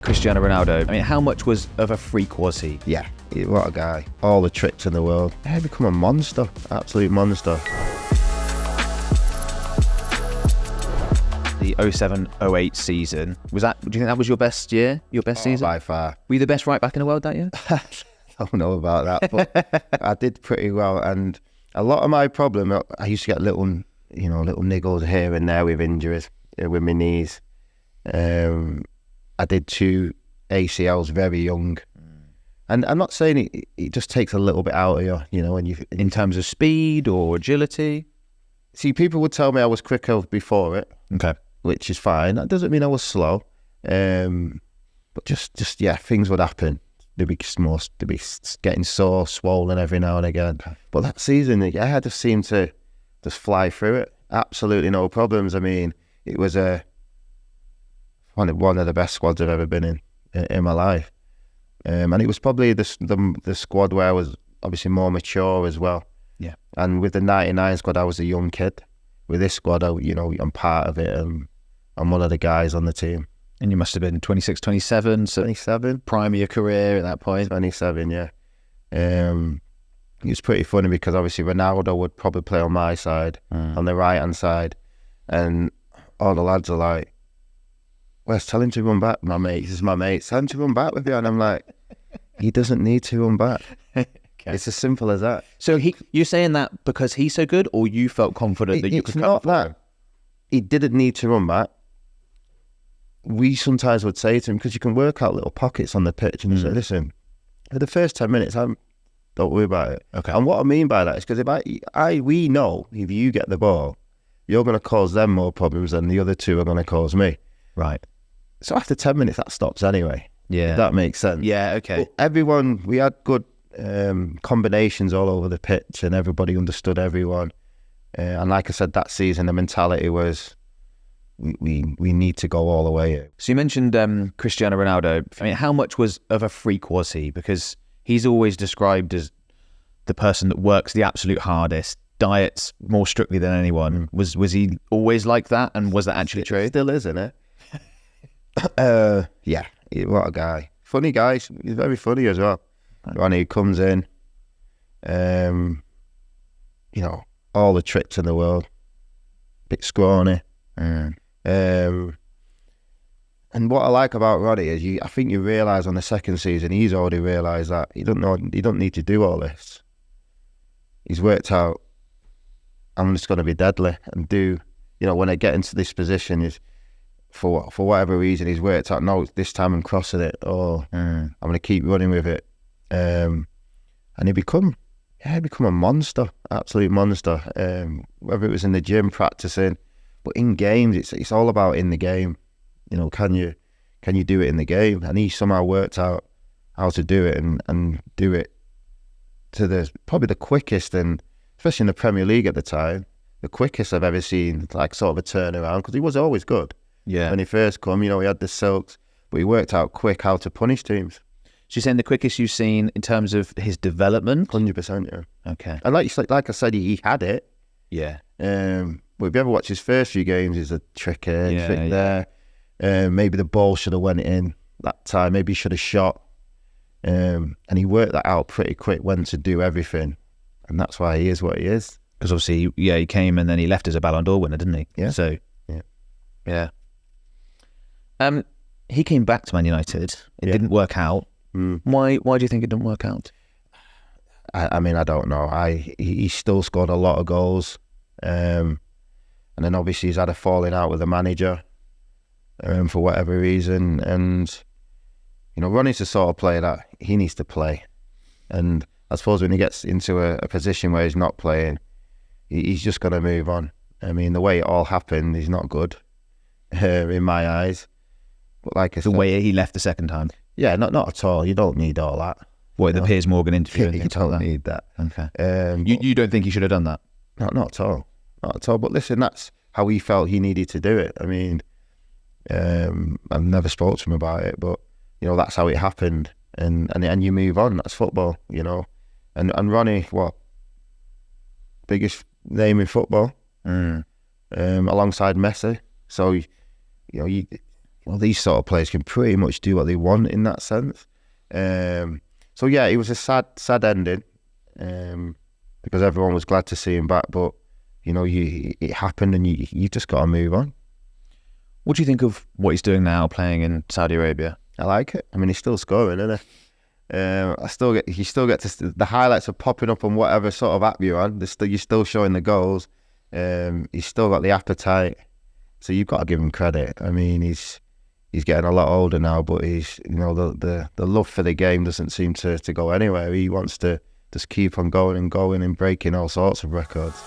Cristiano Ronaldo, I mean, how much of a freak was he? Yeah, what a guy. All the tricks in the world. He become a monster, absolute monster. The 07-08 season, do you think that was your best year, your best season? By far. Were you the best right back in the world that year? I don't know about that, but I did pretty well. And a lot of my problem, I used to get little niggles here and there with injuries, with my knees. I did 2 ACLs very young. And I'm not saying it just takes a little bit out of you, when you... In terms of speed or agility? See, people would tell me I was quicker before it. Okay. Which is fine. That doesn't mean I was slow. But just things would happen. They'd be getting sore, swollen every now and again. Okay. But that season, I just seemed to just fly through it. Absolutely no problems. I mean, it was one of the best squads I've ever been in my life. And it was probably the squad where I was obviously more mature as well. Yeah. And with the 99 squad, I was a young kid. With this squad, I'm part of it. I'm one of the guys on the team. And you must have been 26, 27. So 27. Prime of your career at that point. 27, yeah. It was pretty funny because obviously Ronaldo would probably play on my side, on the right-hand side. And all the lads are like, Wes, tell him to run back. My mate, this is my mate. Tell him to run back with you. And I'm like, he doesn't need to run back. Okay. It's as simple as that. So you're saying that because he's so good, or you felt confident that you could? It's not that he didn't need to run back. We sometimes would say to him, because you can work out little pockets on the pitch, and you say, listen, for the first 10 minutes, don't worry about it. Okay. And what I mean by that is because we know if you get the ball, you're going to cause them more problems than the other 2 are going to cause me. Right. So after 10 minutes, that stops anyway. Yeah. If that makes sense. Yeah, okay. But we had good combinations all over the pitch, and everybody understood everyone. And like I said, that season, the mentality was we need to go all the way. So you mentioned Cristiano Ronaldo. I mean, how much of a freak was he? Because he's always described as the person that works the absolute hardest, diets more strictly than anyone. Was he always like that? And was that actually true? Still is, isn't it? Yeah, what a guy. Funny guy. He's very funny as well. When he comes in, all the tricks in the world. Bit scrawny. And what I like about Ronnie is I think you realise on the second season, he's already realised that he don't need to do all this. He's worked out, I'm just going to be deadly and do, when I get into this position, is for whatever reason, he's worked out, no, this time I'm crossing it, or I'm going to keep running with it. And he become a monster, absolute monster. Whether it was in the gym practicing, but in games, it's all about in the game. Can you do it in the game? And he somehow worked out how to do it and do it to probably the quickest, and especially in the Premier League at the time, the quickest I've ever seen, like sort of a turnaround, because he was always good. Yeah. When he first come, he had the silks, but he worked out quick how to punish teams. So you're saying the quickest you've seen in terms of his development? 100%, yeah. Okay. And like I said, he had it. Yeah. But if you ever watch his first few games, he's a trick here, trick there. Maybe the ball should have went in that time. Maybe he should have shot. And he worked that out pretty quick when to do everything. And that's why he is what he is. Because obviously, he came and then he left as a Ballon d'Or winner, didn't he? Yeah. So, yeah. He came back to Man United. It didn't work out. Why do you think it didn't work out? I mean, I don't know. He still scored a lot of goals. And then obviously he's had a falling out with the manager for whatever reason. And, Ronnie's the sort of player that he needs to play. And I suppose when he gets into a position where he's not playing, he's just going to move on. I mean, the way it all happened is not good in my eyes. But like I said, the way he left the second time? Yeah, not at all. You don't need all that. What, the Piers Morgan interview? You don't need that. Okay. You don't think he should have done that? Not at all. Not at all. But listen, that's how he felt he needed to do it. I mean, I've never spoke to him about it, but, that's how it happened. And you move on. That's football, And Ronnie, biggest name in football, alongside Messi. So, well, these sort of players can pretty much do what they want in that sense. So yeah, it was a sad ending, because everyone was glad to see him back. But you know, it happened, and you just got to move on. What do you think of what he's doing now, playing in Saudi Arabia? I like it. I mean, he's still scoring, isn't he? You still get to the highlights are popping up on whatever sort of app you're on. You're still showing the goals. He's still got the appetite, so you've got to give him credit. I mean, he's getting a lot older now, but the love for the game doesn't seem to go anywhere. He wants to just keep on going and breaking all sorts of records.